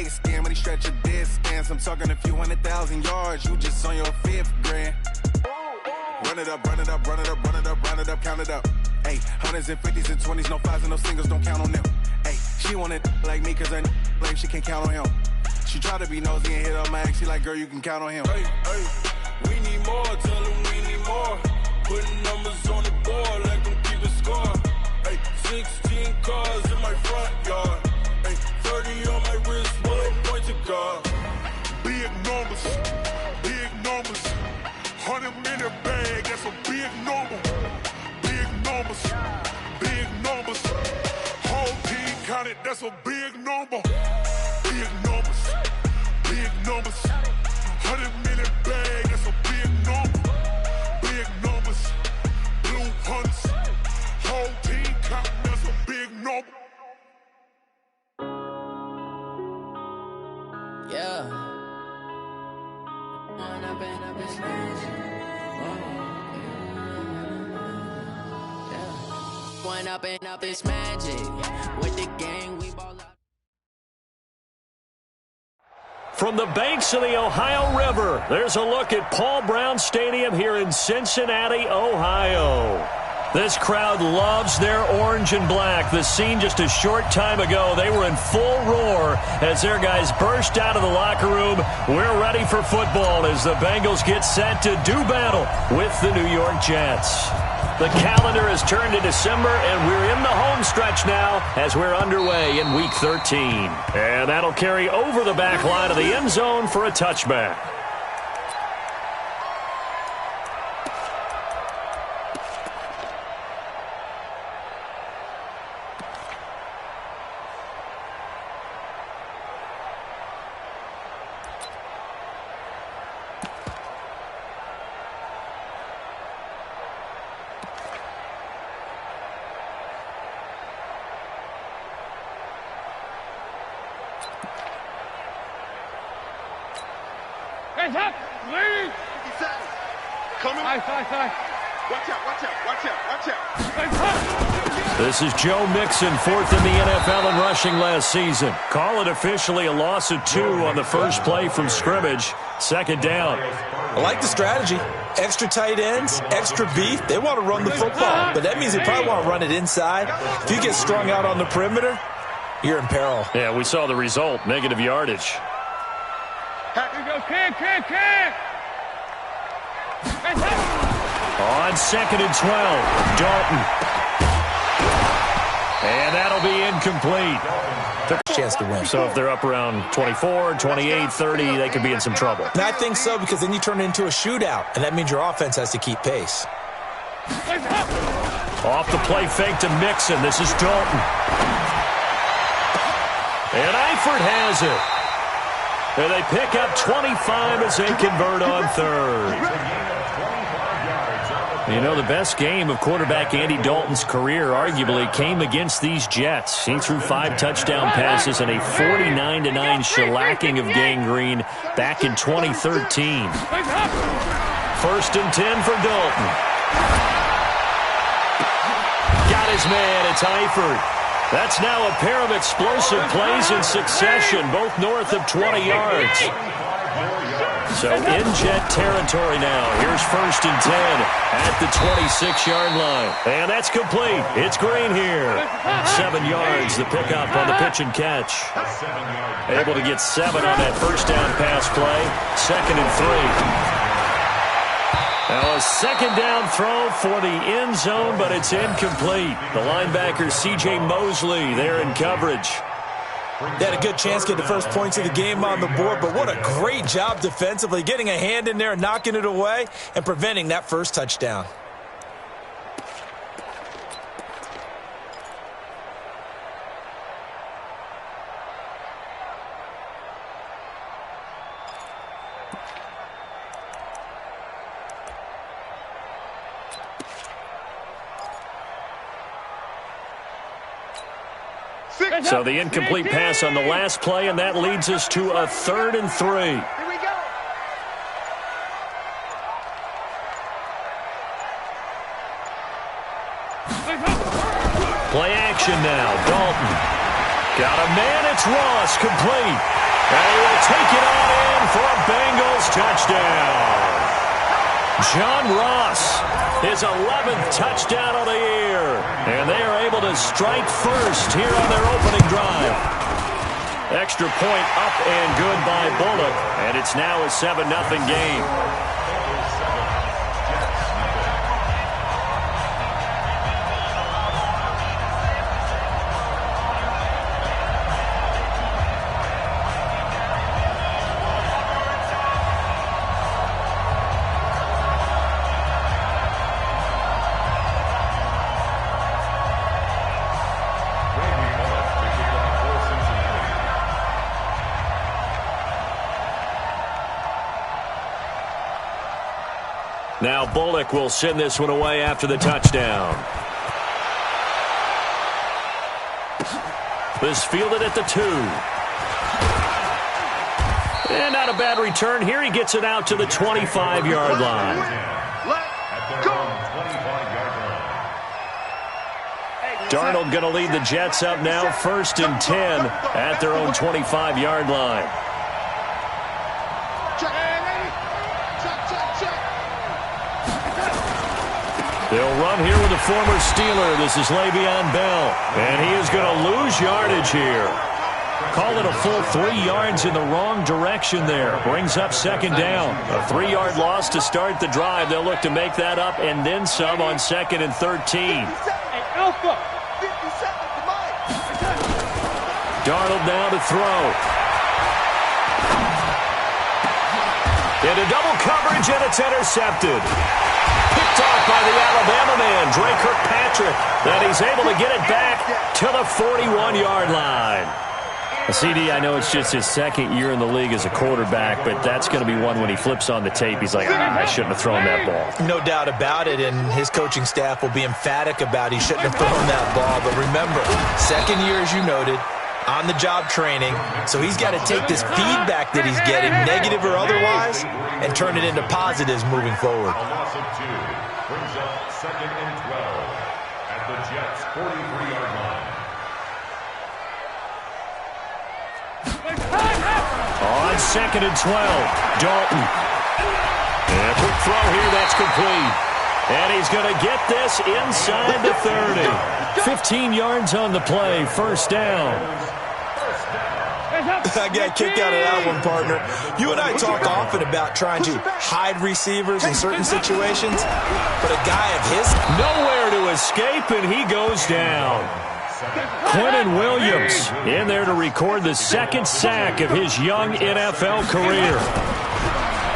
leg skin when he stretch your distance. I'm talking a few 100,000 yards. You just on your 5th grand. Run it up, run it up, run it up, run it up, run it up, count it up. Hey, hundreds and 50s and 20s, no 5s and no singles, don't count on them. Hey, she want it like me, cause her blame, she can't count on him. She try to be nosy and hit up my ex, she like, girl, you can count on him. Hey, hey, we need more, tell them we need more. Putting numbers on the board, let them keep it score. Hey, 16 cars in my front yard. Hey, 30 on my wrist, one point to guard. Big numbers, big numbers. 100-minute bag, that's a big number. Big numbers, big numbers. Whole team counted, that's a big number. Big numbers, big numbers. 100-minute bag, that's a big number. Big numbers, blue hunts. Whole team counting, that's a big number. Yeah. One up and up is magic. With the gang, we ball out. From the banks of the Ohio River, there's a look at Paul Brown Stadium here in Cincinnati, Ohio. This crowd loves their orange and black. The scene just a short time ago, they were in full roar as their guys burst out of the locker room. We're ready for football as the Bengals get set to do battle with the New York Jets. The calendar has turned to December, and we're in the home stretch now as we're underway in Week 13. And that'll carry over the back line of the end zone for a touchback. Hands up! Lead! Coming. Watch out, Watch out. This is Joe Mixon, 4th in the NFL in rushing last season. Call it officially a loss of 2 on the first play from scrimmage. Second down. I like the strategy. Extra tight ends, extra beef. They want to run the football, but that means they probably want to run it inside. If you get strung out on the perimeter, you're in peril. Yeah, we saw the result, negative yardage. Here goes, kick! On 2nd and 12, Dalton. And that'll be incomplete. Took a chance to win. So if they're up around 24, 28, 30, they could be in some trouble. And I think so, because then you turn it into a shootout, and that means your offense has to keep pace. Off the play fake to Mixon. This is Dalton. And Eifert has it. And they pick up 25 as they convert on 3rd. You know, the best game of quarterback Andy Dalton's career arguably came against these Jets. He threw 5 touchdown passes and a 49-9 shellacking of Gang Green back in 2013. 1st and 10 for Dalton. Got his man. It's Eifert. That's now a pair of explosive plays in succession, both north of 20 yards. So in Jet territory now. Here's 1st and 10 at the 26-yard line. And that's complete. It's Green here. 7 yards, the pickup on the pitch and catch. Able to get 7 on that first down pass play. 2nd and 3. Now a 2nd down throw for the end zone, but it's incomplete. The linebacker C.J. Mosley there in coverage. They had a good chance to get the first points of the game on the board, but what a great job defensively, getting a hand in there, knocking it away, and preventing that first touchdown. So the incomplete pass on the last play, and that leads us to a 3rd and 3. Here we go. Play action now. Dalton. Got a man. It's Ross. Complete. And he will take it on in for a Bengals touchdown. John Ross, his 11th touchdown of the year. And they are able to strike first here on their opening drive. Extra point up and good by Bullock. And it's now a 7-0 game. Now Bullock will send this one away after the touchdown. This fielded at the 2. And not a bad return here. He gets it out to the 25-yard line. Darnold going to lead the Jets up now, 1st and 10 at their own 25-yard line. They'll run here with a former Steeler. This is Le'Veon Bell. And he is going to lose yardage here. Call it a full 3 yards in the wrong direction there. Brings up 2nd down. A 3-yard loss to start the drive. They'll look to make that up and then some on 2nd and 13. Darnold now to throw. Into double coverage, and it's intercepted. Picked off by the Alabama man, Dre Kirkpatrick. Then he's able to get it back to the 41-yard line. CD, I know it's just his 2nd year in the league as a quarterback, but that's going to be one when he flips on the tape. He's like, I shouldn't have thrown that ball. No doubt about it, and his coaching staff will be emphatic about he shouldn't have thrown that ball. But remember, 2nd year, as you noted, on-the-job training, so he's got to take this feedback that he's getting, negative or otherwise, and turn it into positives moving forward. A loss of 2 brings up 2nd and 12 at the Jets' 43-yard line. On 2nd and 12, Dalton. And a quick throw here, that's complete. And he's going to get this inside the 30. 15 yards on the play, 1st down. I got a kick out of that one, partner. You and I talk often about trying to hide receivers in certain situations, but a guy of his... Nowhere to escape, and he goes down. Quentin Williams in there to record the 2nd sack of his young NFL career.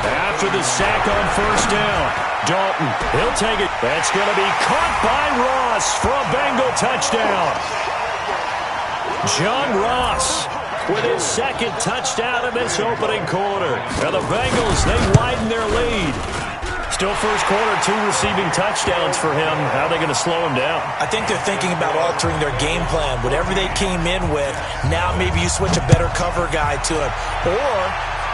After the sack on 1st down, Dalton, he'll take it. That's going to be caught by Ross for a Bengal touchdown. John Ross with his 2nd touchdown in this opening quarter. Now the Bengals, they widen their lead. Still first quarter, 2 receiving touchdowns for him. How are they going to slow him down? I think they're thinking about altering their game plan. Whatever they came in with, now maybe you switch a better cover guy to him. Or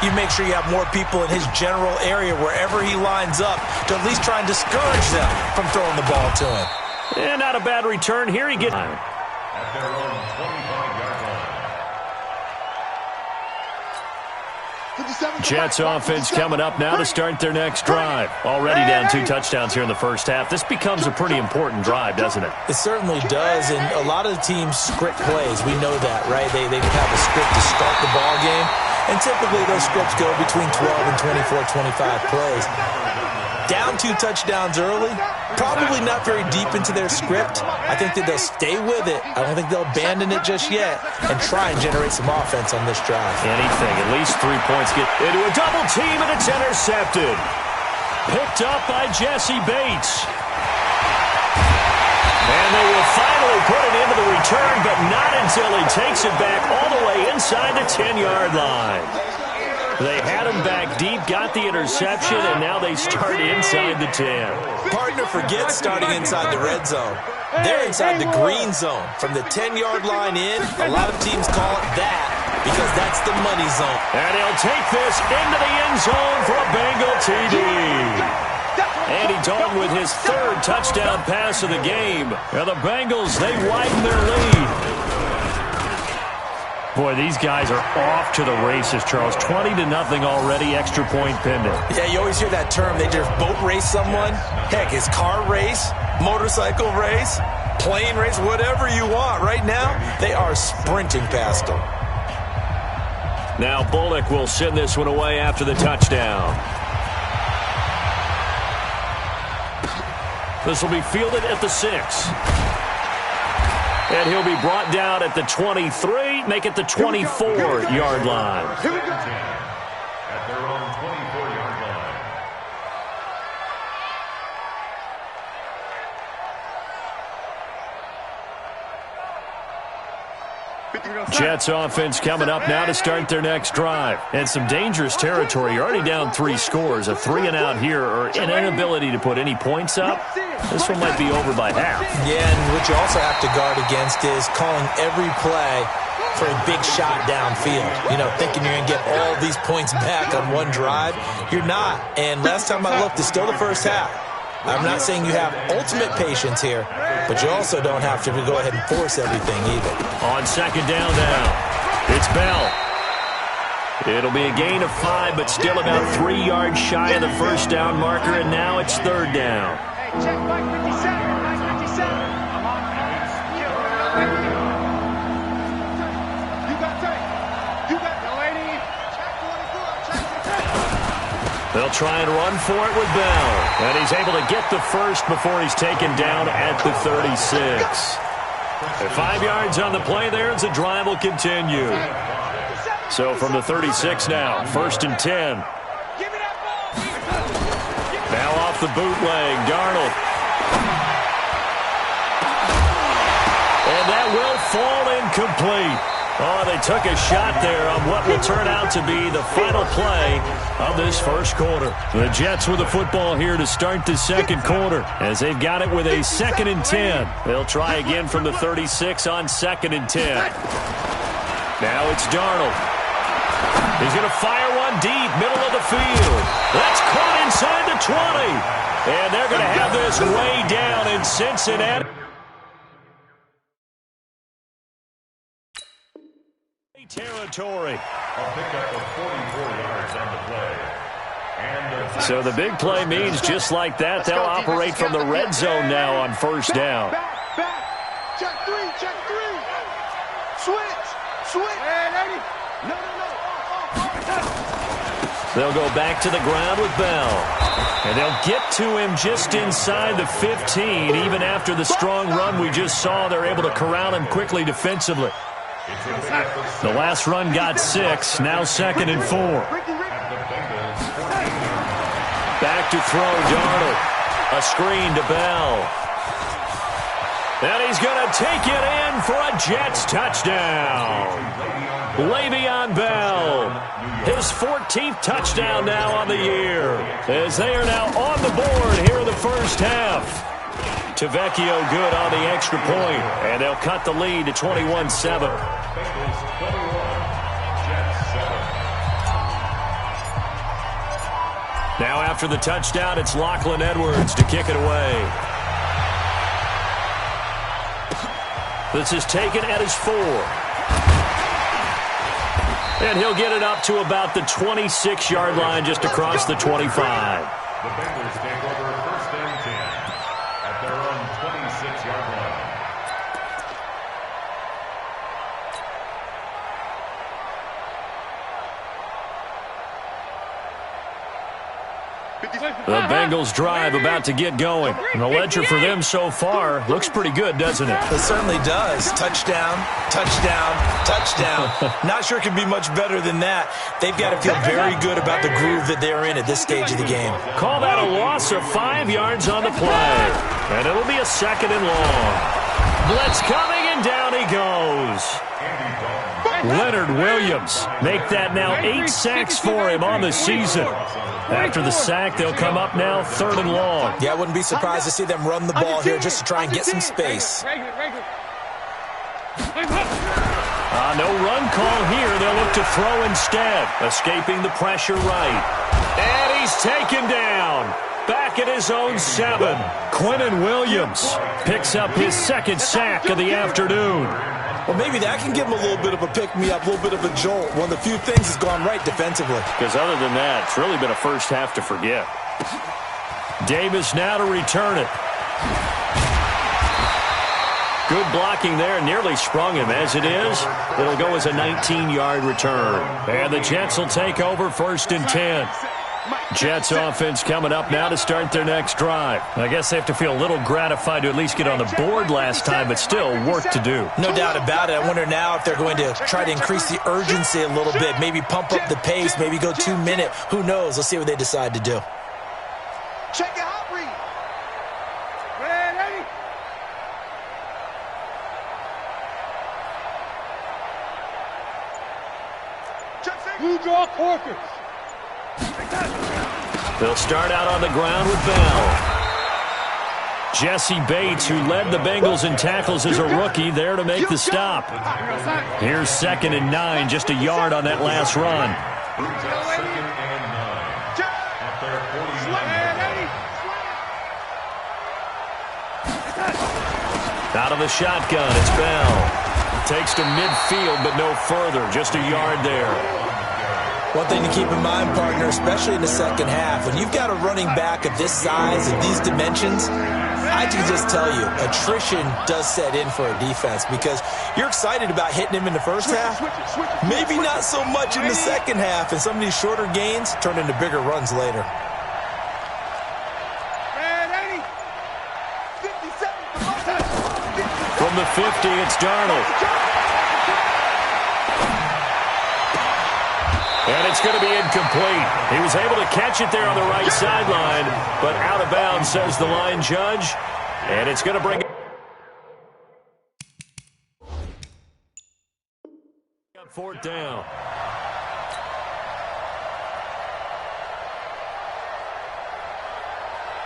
you make sure you have more people in his general area wherever he lines up to at least try and discourage them from throwing the ball to him. And not a bad return here. He gets... At their own 25-yard line. Jets offense coming up now to start their next drive. Already down 2 touchdowns here in the first half. This becomes a pretty important drive, doesn't it? It certainly does, and a lot of the teams script plays. We know that, right? They have a script to start the ball game, and typically those scripts go between 12 and 24, 25 plays. Down 2 touchdowns early, probably not very deep into their script. I think that they'll stay with it. I don't think they'll abandon it just yet and try and generate some offense on this drive. Anything, at least 3 points. Get into a double team, and it's intercepted. Picked up by Jesse Bates. And they will finally put it into the return, but not until he takes it back all the way inside the 10-yard line. They had him back deep, got the interception, and now they start inside the 10. Partner, forget starting inside the red zone. They're inside the green zone. From the 10-yard line in, a lot of teams call it that because that's the money zone. And he'll take this into the end zone for a Bengal TD. Andy Dalton with his 3rd touchdown pass of the game. Now the Bengals, they widen their lead. Boy, these guys are off to the races, Charles. 20-0 already, extra point pending. Yeah, you always hear that term. They just boat race someone. Heck, it's car race, motorcycle race, plane race, whatever you want. Right now, they are sprinting past them. Now Bullock will send this one away after the touchdown. This will be fielded at the 6. And he'll be brought down at the 23, make it the 24-yard line. At their own 24-yard line. Jets offense coming up now to start their next drive. And some dangerous territory. You're already down 3 scores. A 3-and-out here or an inability to put any points up. This one might be over by half. Yeah, and what you also have to guard against is calling every play for a big shot downfield. You know, thinking you're going to get all these points back on one drive. You're not. And last time I looked, it's still the first half. I'm not saying you have ultimate patience here, but you also don't have to go ahead and force everything either. On second down now, it's Bell. It'll be a gain of 5, but still about 3 yards shy of the first down marker, and now it's third down. Check 557. You got the lady. They'll try and run for it with Bell. And he's able to get the first before he's taken down at the 36. 5 yards on the play there as the drive will continue. So from the 36 now, first and 10. Now off the bootleg, Darnold. And that will fall incomplete. Oh, they took a shot there on what will turn out to be the final play of this first quarter. The Jets with the football here to start the second quarter as they've got it with a 2nd and 10. They'll try again from the 36 on 2nd and 10. Now it's Darnold. He's going to fire one deep, middle of the field. That's caught inside the 20. And they're going to have this way down in Cincinnati. Territory. A pickup of 44 yards on the play. And so the big play means just like that, they'll operate from the red zone now on first down. Back. Check 3. Switch. Hey, lady. No. They'll go back to the ground with Bell. And they'll get to him just inside the 15. Even after the strong run we just saw, they're able to corral him quickly defensively. The last run got 6. Now 2nd and 4. Back to throw, Darnold. A screen to Bell. And he's going to take it in for a Jets touchdown. Le'Veon Bell. His 14th touchdown now on the year. As they are now on the board here in the first half. Tavecchio good on the extra point, and they'll cut the lead to 21-7. Now after the touchdown, it's Lachlan Edwards to kick it away. This is taken at his 4. And he'll get it up to about the 26-yard line just across the 25. the Bengals take over first and 10 at their own 26-yard line. The Bengals drive about to get going. And the ledger for them so far looks pretty good, doesn't it? It certainly does. Touchdown, touchdown, touchdown. Not sure it can be much better than that. They've got to feel very good about the groove that they're in at this stage of the game. Call that a loss of 5 yards on the play. And it'll be a 2nd and long. Blitz coming, and down he goes. Leonard Williams make that now 8 sacks for him on the season. After the sack, they'll come up now 3rd and long. Yeah, I wouldn't be surprised to see them run the ball here just to try and get some space. No run call here. They'll look to throw instead. Escaping the pressure right. And he's taken down. Back at his own 7. Quinnen Williams picks up his 2nd sack of the afternoon. Well, maybe that can give them a little bit of a pick-me-up, a little bit of a jolt. One of the few things has gone right defensively. Because other than that, it's really been a first half to forget. Davis now to return it. Good blocking there, nearly sprung him. As it is, it'll go as a 19-yard return. And the Jets will take over 1st and 10. Jets offense coming up now to start their next drive. I guess they have to feel a little gratified to at least get on the board last time, but still work to do. No doubt about it. I wonder now if they're going to try to increase the urgency a little bit, maybe pump up the pace, maybe go 2-minute. Who knows? Let's see what they decide to do. Check it out, Reed. Ready? Blue draw quarters. They'll start out on the ground with Bell. Jesse Bates, who led the Bengals in tackles as a rookie, there to make the stop. Here's 2nd and 9, just a yard on that last run. Out of the shotgun, it's Bell. Takes to midfield, but no further, just a yard there. One thing to keep in mind, partner, especially in the second half, when you've got a running back of this size and these dimensions, I can just tell you, attrition does set in for a defense because you're excited about hitting him in the first half, maybe not so much in the second half, and some of these shorter gains turn into bigger runs later. From the 50, it's Darnold. And it's going to be incomplete. He was able to catch it there on the right sideline, but out of bounds, says the line judge. And it's going to bring up 4th down.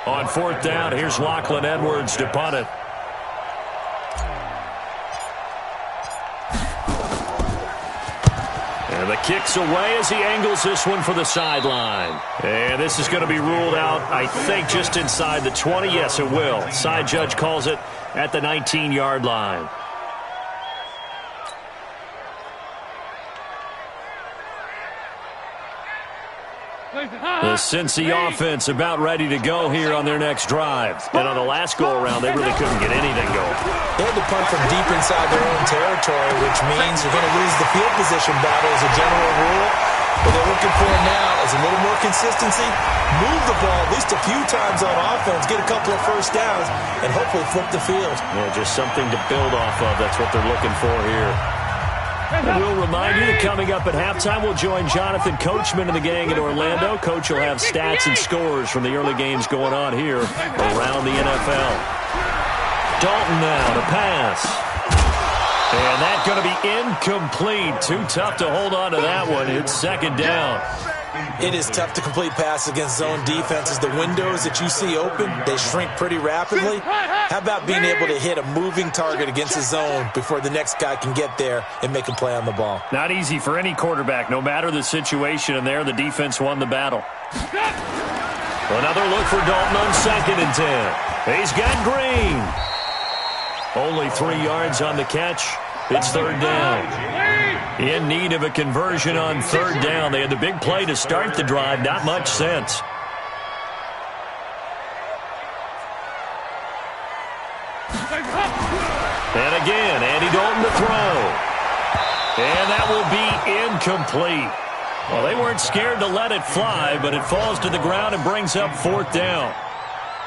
On 4th down, here's Lachlan Edwards to punt it. And the kick's away as he angles this one for the sideline. And this is going to be ruled out, I think, just inside the 20. Yes, it will. Side judge calls it at the 19-yard line. The Cincy offense about ready to go here on their next drive. And on the last go-around, they really couldn't get anything going. They had to punt from deep inside their own territory, which means you're going to lose the field position battle as a general rule. What they're looking for now is a little more consistency, move the ball at least a few times on offense, get a couple of first downs, and hopefully flip the field. Yeah, just something to build off of. That's what they're looking for here. And we'll remind you that coming up at halftime, we'll join Jonathan Coachman and the gang in Orlando. Coach will have stats and scores from the early games going on here around the NFL. Dalton now to pass. And that's going to be incomplete. Too tough to hold on to that one. It's 2nd down. It is tough to complete passes against zone defenses. The windows that you see open, they shrink pretty rapidly. How about being able to hit a moving target against a zone before the next guy can get there and make a play on the ball? Not easy for any quarterback, no matter the situation, and there the defense won the battle. Another look for Dalton on 2nd and 10. He's got Green. Only 3 yards on the catch. It's 3rd down. In need of a conversion on 3rd down. They had the big play to start the drive. Not much sense. And again, Andy Dalton to throw. And that will be incomplete. Well, they weren't scared to let it fly, but it falls to the ground and brings up 4th down.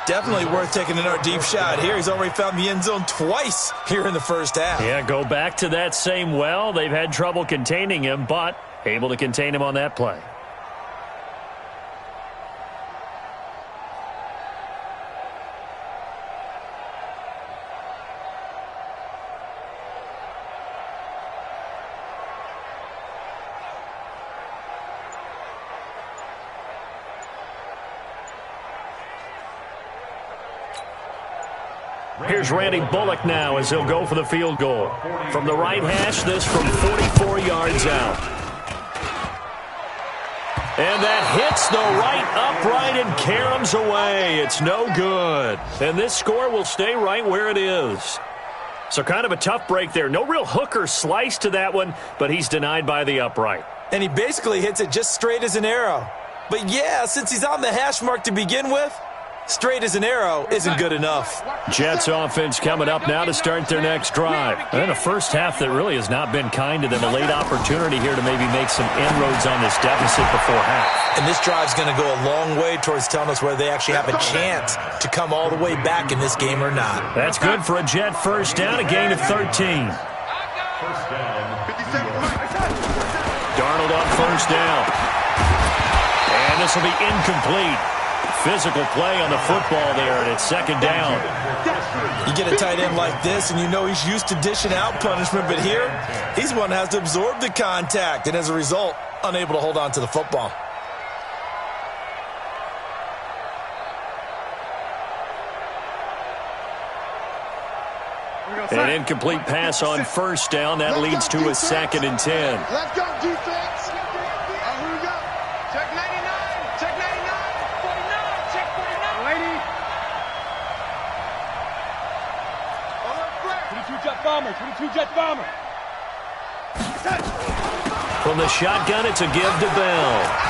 Definitely worth taking another deep shot here. He's already found the end zone twice here in the first half. Yeah, go back to that same well. They've had trouble containing him, but able to contain him on that play. Here's Randy Bullock now as he'll go for the field goal. From the right hash, this from 44 yards out. And that hits the right upright and caroms away. It's no good. And this score will stay right where it is. So kind of a tough break there. No real hook or slice to that one, but he's denied by the upright. And he basically hits it just straight as an arrow. But yeah, since he's on the hash mark to begin with, straight as an arrow isn't good enough. Jets offense coming up now to start their next drive. And a first half that really has not been kind to them. A late opportunity here to maybe make some inroads on this deficit before half. And this drive's going to go a long way towards telling us whether they actually have a chance to come all the way back in this game or not. That's good for a Jet first down, a gain of 13. First down. Darnold on first down. And this will be incomplete. Physical play on the football there, and it's second down. You get a tight end like this, and you know he's used to dishing out punishment, but here, he's one that has to absorb the contact, and as a result, unable to hold on to the football. An incomplete pass on first down. That leads to a 2nd and 10. Let's go, defense. Here we go. Check 99. Check 99. 49. Check 49. Lady. 22 Jet Bomber. 22 Jet Bomber. From the shotgun, it's a give to Bell.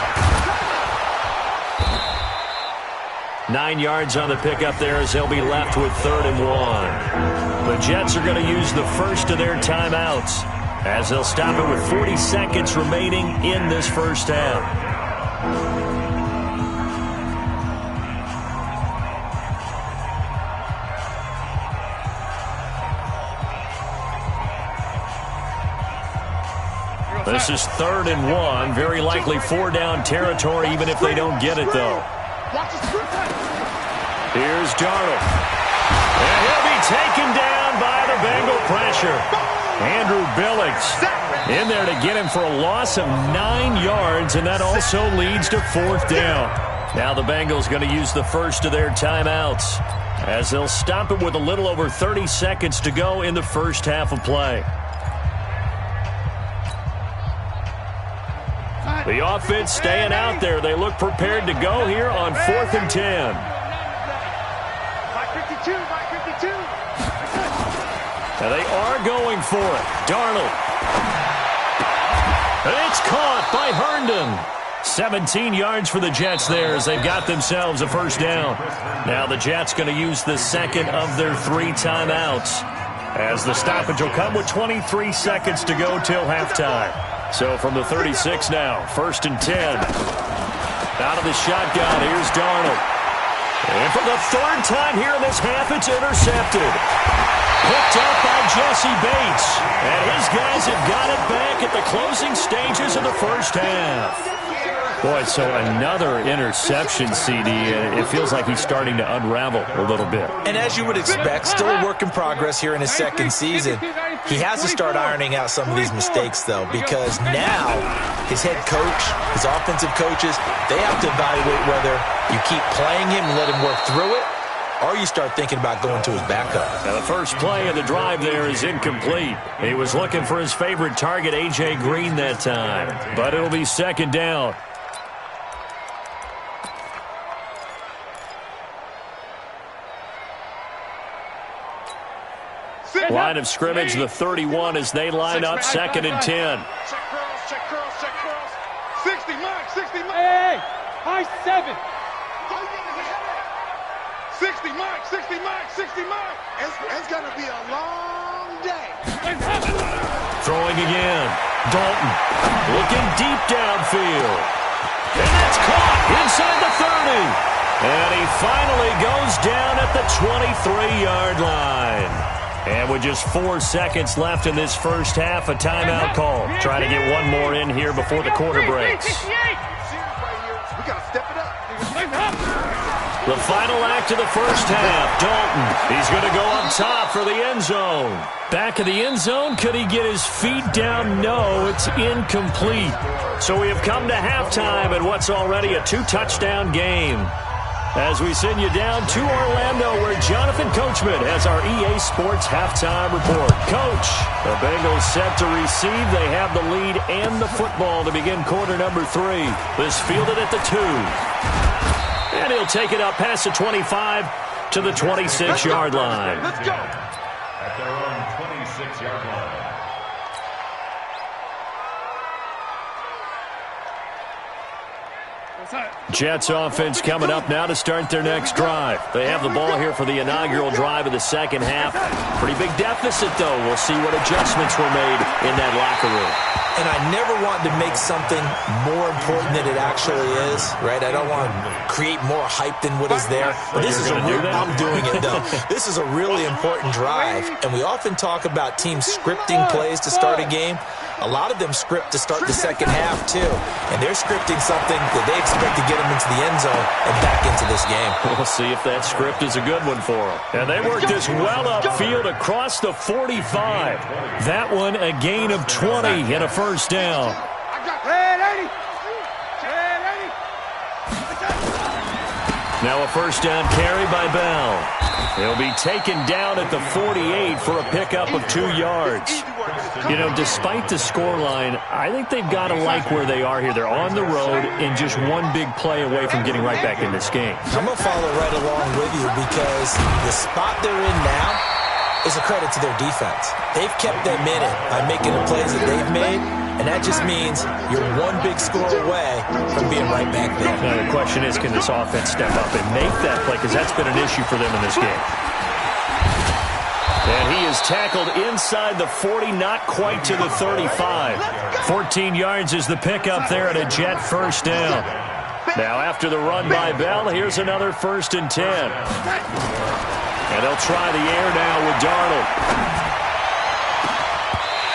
9 yards on the pickup there as they'll be left with 3rd and 1. The Jets are going to use the first of their timeouts as they'll stop it with 40 seconds remaining in this first half. This is 3rd and 1. Very likely 4-down territory, even if they don't get it, though. Here's Darnold. And he'll be taken down by the Bengal pressure. Andrew Billings in there to get him for a loss of 9 yards, and that also leads to 4th down. Now the Bengals going to use the first of their timeouts as they'll stop it with a little over 30 seconds to go in the first half of play. The offense staying out there. They look prepared to go here on 4th and 10. Now they are going for it. Darnold. And it's caught by Herndon. 17 yards for the Jets there as they've got themselves a first down. Now the Jets going to use the second of their 3 timeouts as the stoppage will come with 23 seconds to go till halftime. So from the 36 now, 1st and 10. Out of the shotgun, here's Darnold. And for the 3rd time here in this half, it's intercepted. Picked up by Jesse Bates. And his guys have got it back at the closing stages of the first half. Boy, so another interception, CD. It feels like he's starting to unravel a little bit. And as you would expect, still a work in progress here in his 2nd season. He has to start ironing out some of these mistakes, though, because now his head coach, his offensive coaches, they have to evaluate whether you keep playing him and let him work through it, or you start thinking about going to his backup. Now the first play of the drive there is incomplete. He was looking for his favorite target, A.J. Green, that time. But it'll be 2nd down. Line of scrimmage, the 31 as they line up, 2nd and 10. Check curls, check curls, check curls. 60 Mike, 60 Mike. Hey, high 7. 60 Mike, 60 Mike, 60 Mike. It's going to be a long day. Throwing again. Dalton looking deep downfield. And that's caught inside the 30. And he finally goes down at the 23-yard line. And with just 4 seconds left in this first half, a timeout call. Trying to get one more in here before the quarter breaks. We got to step it up. The final act of the first half, Dalton. He's going to go up top for the end zone. Back of the end zone, could he get his feet down? No, it's incomplete. So we have come to halftime in what's already a 2-touchdown game. As we send you down to Orlando, where Jonathan Coachman has our EA Sports halftime report. Coach, the Bengals set to receive. They have the lead and the football to begin quarter number 3. This fielded at the 2. And he'll take it up past the 25 to the 26-yard line. Let's go. At their own Jets offense coming up now to start their next drive. They have the ball here for the inaugural drive of the second half. Pretty big deficit, though. We'll see what adjustments were made in that locker room. And I never want to make something more important than it actually is, right? I don't want to create more hype than what is there. But this is I'm doing it, though. This is a really important drive. And we often talk about teams scripting plays to start a game. A lot of them script to start the second half, too. And they're scripting something that they expect to get them into the end zone and back into this game. We'll see if that script is a good one for them. And they work this well upfield across the 45. That one a gain of 20 and a first down. Now a first down carry by Bell. He'll be taken down at the 48 for a pickup of 2 yards. You know, despite the scoreline, I think they've got to like where they are here. They're on the road and just one big play away from getting right back in this game. I'm going to follow right along with you because the spot they're in now is a credit to their defense. They've kept them in it by making the plays that they've made, and that just means you're one big score away from being right back there. Now, the question is, can this offense step up and make that play? Because that's been an issue for them in this game. And he is tackled inside the 40, not quite to the 35. 14 yards is the pickup there at a Jet first down. Now, after the run by Bell, here's another 1st and 10. And they'll try the air now with Darnold.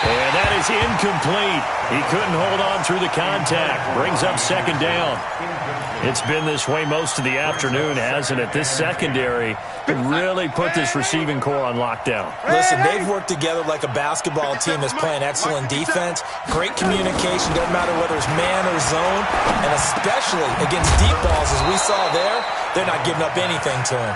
And that is incomplete. He couldn't hold on through the contact. Brings up second down. It's been this way most of the afternoon, hasn't it? This secondary could really put this receiving core on lockdown. Listen, they've worked together like a basketball team that's playing excellent defense. Great communication, doesn't matter whether it's man or zone. And especially against deep balls, as we saw there, they're not giving up anything to him.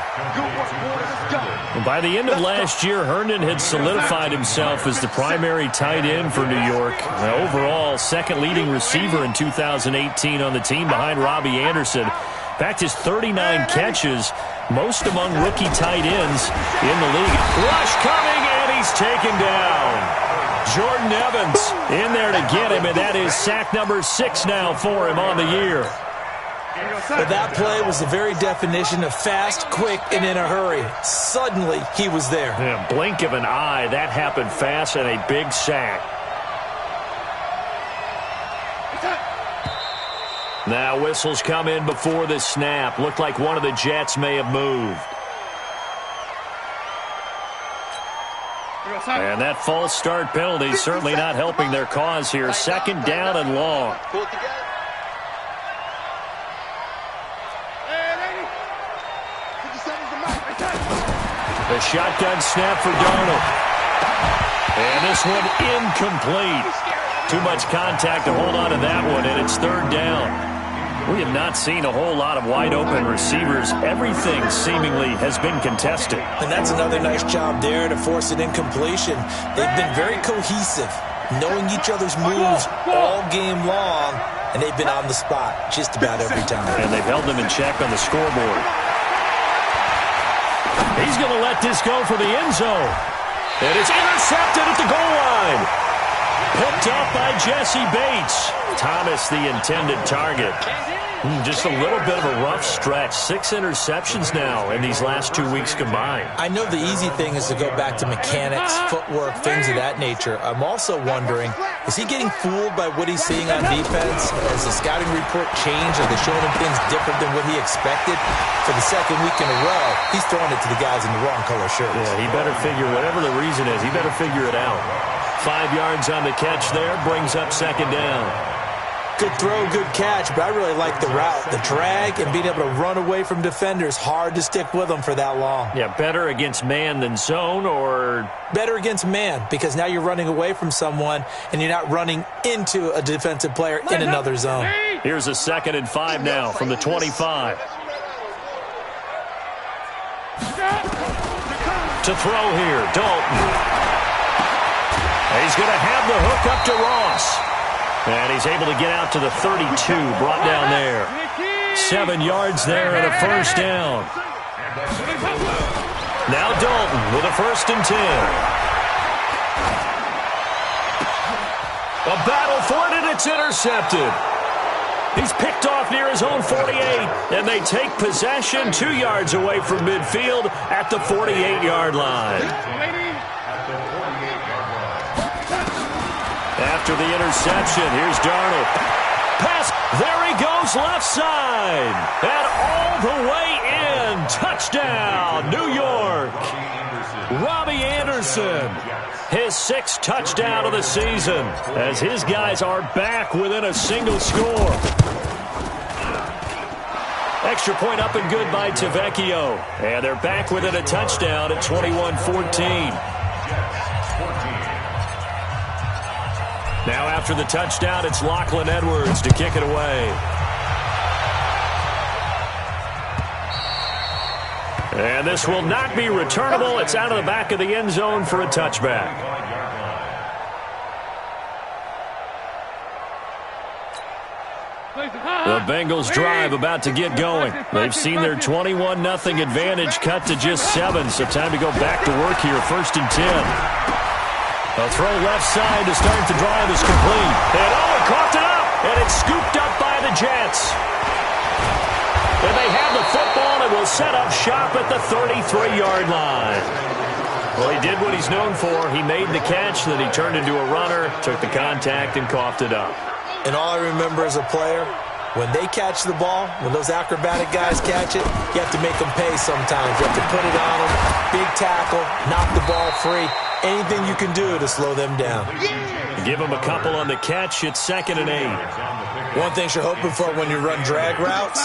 By the end of last year, Herndon had solidified himself as the primary tight end for New York. Overall, second leading receiver in 2018 on the team behind Robbie Anderson. In fact, his 39 catches, most among rookie tight ends in the league. Rush coming, and he's taken down. Jordan Evans in there to get him, and that is sack number 6 now for him on the year. But that play was the very definition of fast, quick, and in a hurry. Suddenly, he was there. Yeah, blink of an eye, that happened fast, and a big sack. Now whistles come in before the snap. Looked like one of the Jets may have moved. And that false start penalty certainly not helping their cause here. Second down and long. The shotgun snap for Darnold. And this one incomplete. Too much contact to hold on to that one, and it's third down. We have not seen a whole lot of wide-open receivers. Everything seemingly has been contested. And that's another nice job there to force an incompletion. They've been very cohesive, knowing each other's moves all game long, and they've been on the spot just about every time. And they've held them in check on the scoreboard. He's going to let this go for the end zone. And it's intercepted at the goal line. Picked up by Jesse Bates. Thomas, the intended target. Just a little bit of a rough stretch. 6 interceptions now in these last 2 weeks combined. I know the easy thing is to go back to mechanics, footwork, things of that nature. I'm also wondering, is he getting fooled by what he's seeing on defense? Has the scouting report changed? Are they showing him things different than what he expected? For the second week in a row, he's throwing it to the guys in the wrong color shirts. Yeah, he better figure, whatever the reason is, he better figure it out. 5 yards on the catch there, brings up second down. Good throw, good catch, but I really like the route. The drag and being able to run away from defenders, hard to stick with them for that long. Yeah, better against man than zone, or? Better against man, because now you're running away from someone and you're not running into a defensive player in another zone. Here's a 2nd and 5 now from the 25. To throw here, Dalton. He's going to have the hook up to Ross. And he's able to get out to the 32, brought down there. 7 yards there and a first down. Now Dalton with a 1st and 10. A battle for it, and it's intercepted. He's picked off near his own 48, and they take possession 2 yards away from midfield at the 48-yard line. After the interception, here's Darnold. Pass, there he goes left side, and all the way in. Touchdown, New York. Robbie Anderson, his 6th touchdown of the season, as his guys are back within a single score. Extra point up and good by Tavecchio, and they're back within a touchdown at 21-14. Now after the touchdown, it's Lachlan Edwards to kick it away. And this will not be returnable. It's out of the back of the end zone for a touchback. The Bengals drive about to get going. They've seen their 21-0 advantage cut to just 7, so time to go back to work here. 1st and 10. A throw left side to start the drive is complete. And Owen caught it up, and it's scooped up by the Jets. And they have the football and will set up shop at the 33-yard line. Well, he did what he's known for. He made the catch, then he turned into a runner, took the contact, and coughed it up. And all I remember as a player, when they catch the ball, when those acrobatic guys catch it, you have to make them pay sometimes. You have to put it on them, big tackle, knock the ball free. Anything you can do to slow them down. Give them a couple on the catch. It's 2nd and 8. One thing you're hoping for when you run drag routes,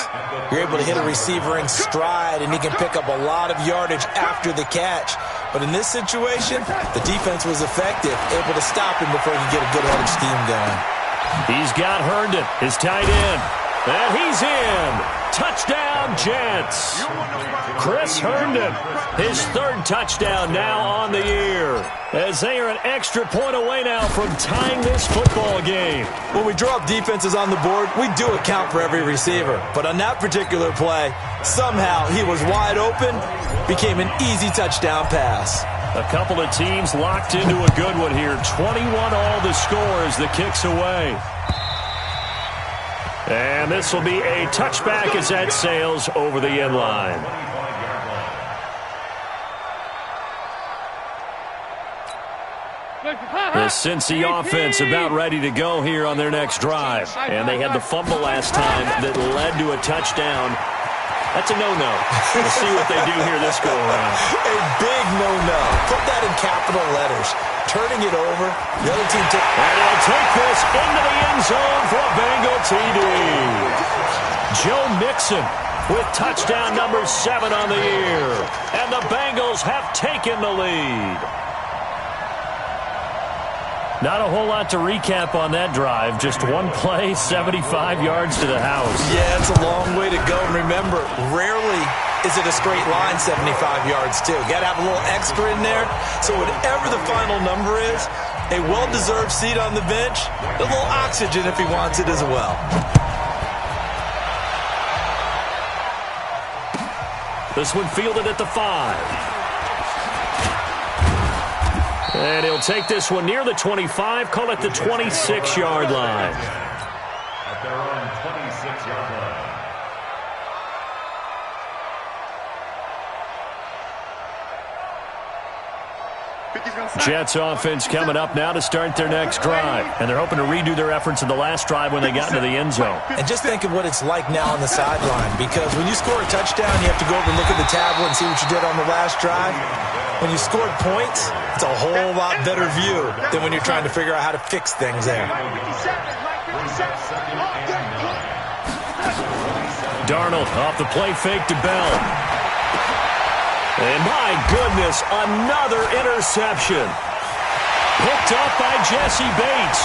you're able to hit a receiver in stride, and he can pick up a lot of yardage after the catch. But in this situation, the defense was effective, able to stop him before he could get a good headed scheme going. He's got Herndon, his tight end. And he's in. Touchdown, Jets. Chris Herndon, his 3rd touchdown now on the year, as they are an extra point away now from tying this football game. When we draw up defenses on the board, we do account for every receiver. But on that particular play, somehow he was wide open, became an easy touchdown pass. A couple of teams locked into a good one here. 21 all the score as the kick's away. And this will be a touchback as that sails over the end line. The Cincy offense about ready to go here on their next drive. And they had the fumble last time that led to a touchdown. That's a no-no. We'll see what they do here this go-around. A big no-no. Put that in capital letters. Turning it over. The other team took... And he'll take this into the end zone for a Bengal TD. Joe Mixon with touchdown number 7 on the year. And the Bengals have taken the lead. Not a whole lot to recap on that drive. Just one play, 75 yards to the house. Yeah, it's a long way to go. And remember, rarely is it a straight line 75 yards, too. Got to have a little extra in there. So whatever the final number is, a well-deserved seat on the bench, a little oxygen if he wants it as well. This one fielded at the 5. And he'll take this one near the 25, call it the 26-yard line. At their own 26-yard line. Jets offense coming up now to start their next drive. And they're hoping to redo their efforts in the last drive when they got into the end zone. And just think of what it's like now on the sideline, because when you score a touchdown, you have to go over and look at the tablet and see what you did on the last drive. When you scored points, it's a whole lot better view than when you're trying to figure out how to fix things there. Darnold off the play fake to Bell. And my goodness, another interception. Picked up by Jesse Bates.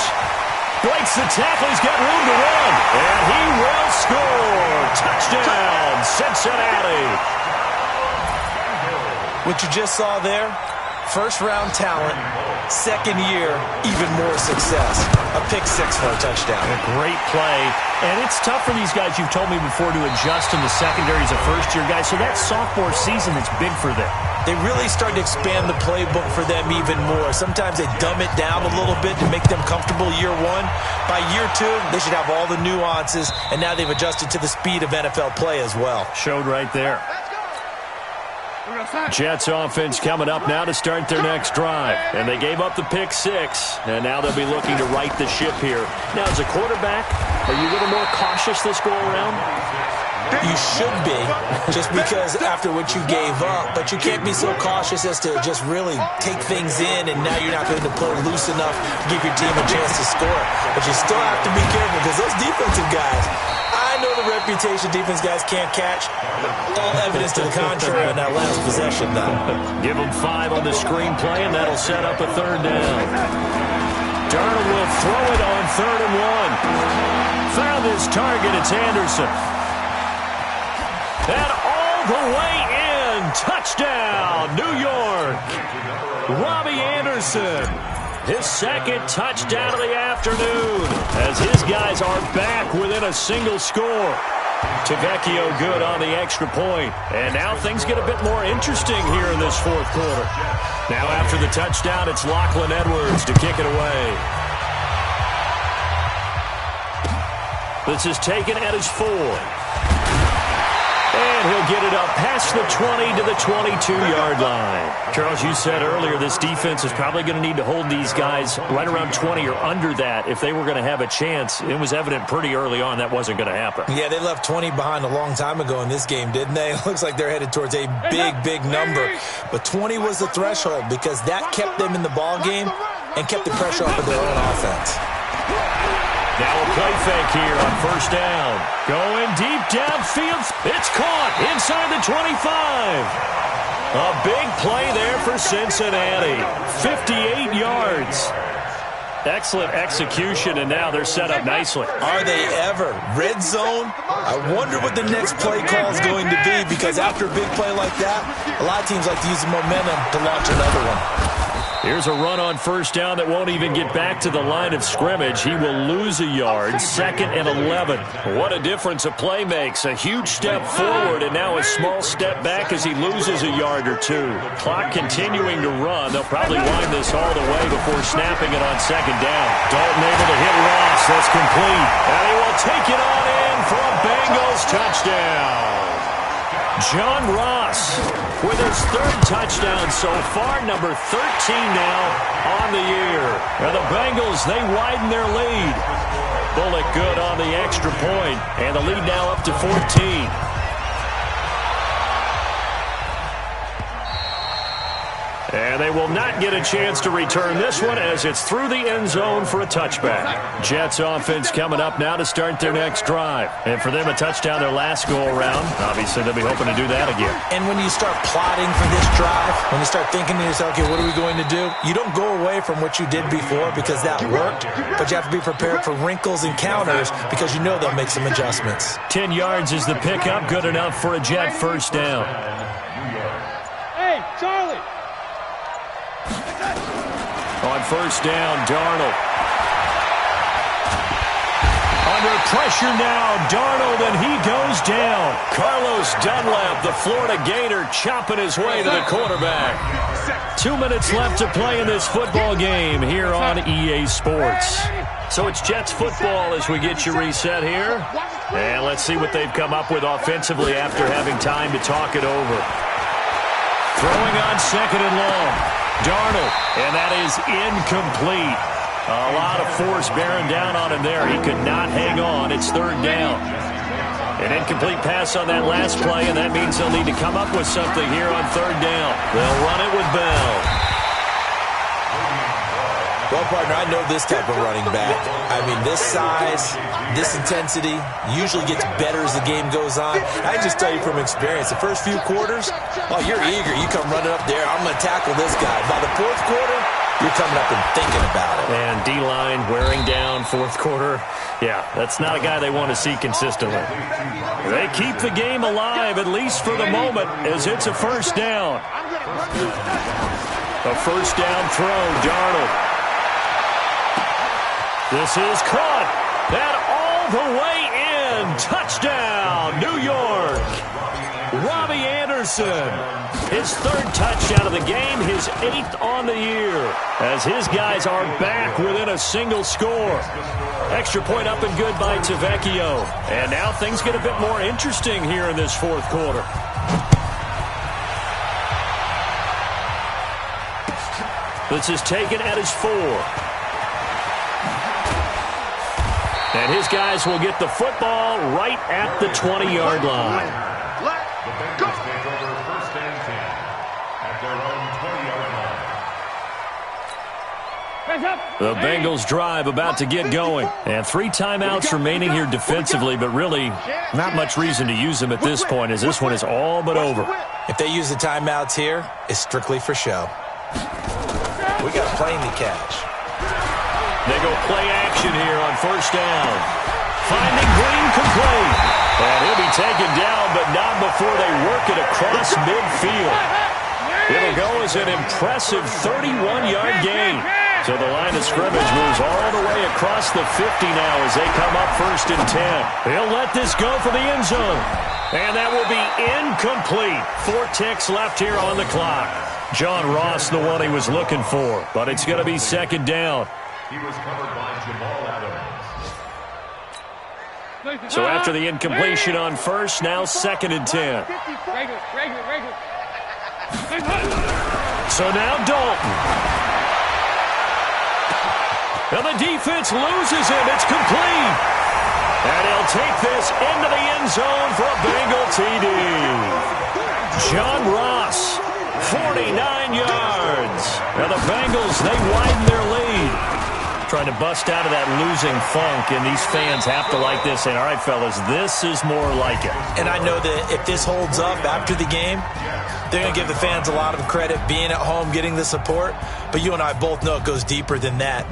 Breaks the tackle, he's got room to run. And he will score. Touchdown, Cincinnati. What you just saw there, first-round talent, Second year, even more success. A pick six for a touchdown. A great play. And it's tough for these guys, you've told me before, to adjust in the secondary as a first-year guy. So that sophomore season is big for them. They really start to expand the playbook for them even more. Sometimes they dumb it down a little bit to make them comfortable year one. By year two, they should have all the nuances, and now they've adjusted to the speed of NFL play as well. Showed right there. Jets offense coming up now to start their next drive. And they gave up the pick six, and now they'll be looking to right the ship here. Now, as a quarterback, are you a little more cautious this go-around? You should be, just because after what you gave up, but you can't be so cautious as to just really take things in, and now you're not going to play loose enough to give your team a chance to score. But you still have to be careful, because those defensive guys, I know the reputation defense guys can't catch. All evidence to the contrary on that last possession, though. Give them 5 on the screenplay, and that'll set up a third down. Darnold will throw it on 3rd and 1. Found his target. It's Anderson. And all the way in. Touchdown, New York. Robbie Anderson. His second touchdown of the afternoon as his guys are back within a single score. Tavecchio good on the extra point. And now things get a bit more interesting here in this fourth quarter. Now after the touchdown, it's Lachlan Edwards to kick it away. This is taken at his 4. And he'll get it up past the 20 to the 22-yard line. Charles, you said earlier this defense is probably going to need to hold these guys right around 20 or under that if they were going to have a chance. It was evident pretty early on that wasn't going to happen. Yeah, they left 20 behind a long time ago in this game, didn't they? It looks like they're headed towards a big, big number. But 20 was the threshold because that kept them in the ball game and kept the pressure off of their own offense. Now a play fake here on first down. Going deep downfield. It's caught inside the 25. A big play there for Cincinnati. 58 yards. Excellent execution, and now they're set up nicely. Are they ever? Red zone? I wonder what the next play call is going to be, because after a big play like that, a lot of teams like to use the momentum to launch another one. Here's a run on first down that won't even get back to the line of scrimmage. He will lose a yard. 2nd and 11. What a difference a play makes. A huge step forward and now a small step back as he loses a yard or two. Clock continuing to run. They'll probably wind this all the way before snapping it on 2nd down. Dalton able to hit Ross. That's complete. And he will take it on in for a Bengals touchdown. John Ross with his 3rd touchdown so far, number 13 now on the year. And the Bengals, they widen their lead. Bullock good on the extra point, and the lead now up to 14. And they will not get a chance to return this one as it's through the end zone for a touchback. Jets offense coming up now to start their next drive. And for them, a touchdown their last go-around. Obviously, they'll be hoping to do that again. And when you start plotting for this drive, when you start thinking to yourself, okay, what are we going to do? You don't go away from what you did before because that worked, but you have to be prepared for wrinkles and counters because you know they'll make some adjustments. 10 yards is the pickup, good enough for a Jet first down. Hey, Charlie! On first down, Darnold. Under pressure now, Darnold, and he goes down. Carlos Dunlap, the Florida Gator, chopping his way to the quarterback. 2 minutes left to play in this football game here on EA Sports. So it's Jets football as we get you reset here. And let's see what they've come up with offensively after having time to talk it over. Throwing on 2nd and long. Darnold, and that is incomplete. A lot of force bearing down on him there. He could not hang on. It's 3rd down. An incomplete pass on that last play, and that means they'll need to come up with something here on 3rd down. They'll run it with Bell. Well, partner, I know this type of running back. I mean, this size, this intensity usually gets better as the game goes on. I can just tell you from experience, the first few quarters, oh, you're eager. You come running up there. I'm going to tackle this guy. By the 4th quarter, you're coming up and thinking about it. And D-line wearing down 4th quarter. Yeah, that's not a guy they want to see consistently. They keep the game alive, at least for the moment, as it's a first down. A first down throw, Darnold. This is caught. And all the way in. Touchdown, New York. Robbie Anderson. His third touchdown of the game, his 8th on the year. As his guys are back within a single score. Extra point up and good by Tavecchio. And now things get a bit more interesting here in this fourth quarter. This is taken at his 4. And his guys will get the football right at the 20-yard line. The Bengals take over first and 10 at their own 20-yard line. The Bengals drive about to get going. And 3 timeouts remaining here defensively, but really not much reason to use them at this point as this one is all but over. If they use the timeouts here, it's strictly for show. We got a plane to catch. They go play action here on first down. Finding Green complete. And he'll be taken down, but not before they work it across midfield. It'll go as an impressive 31-yard gain. So the line of scrimmage moves all the way across the 50 now as they come up first and 10. He'll let this go for the end zone. And that will be incomplete. 4 ticks left here on the clock. John Ross, the one he was looking for, but it's going to be second down. He was covered by Jamal Adams. So after the incompletion on first, now second and 10. So now Dalton. And the defense loses him. It's complete. And he'll take this into the end zone for a Bengal TD. John Ross, 49 yards. Now the Bengals, they widen their lead. Trying to bust out of that losing funk, and these fans have to like this. And all right, fellas, this is more like it. And I know that if this holds up after the game, they're going to give the fans a lot of credit being at home, getting the support. But you and I both know it goes deeper than that.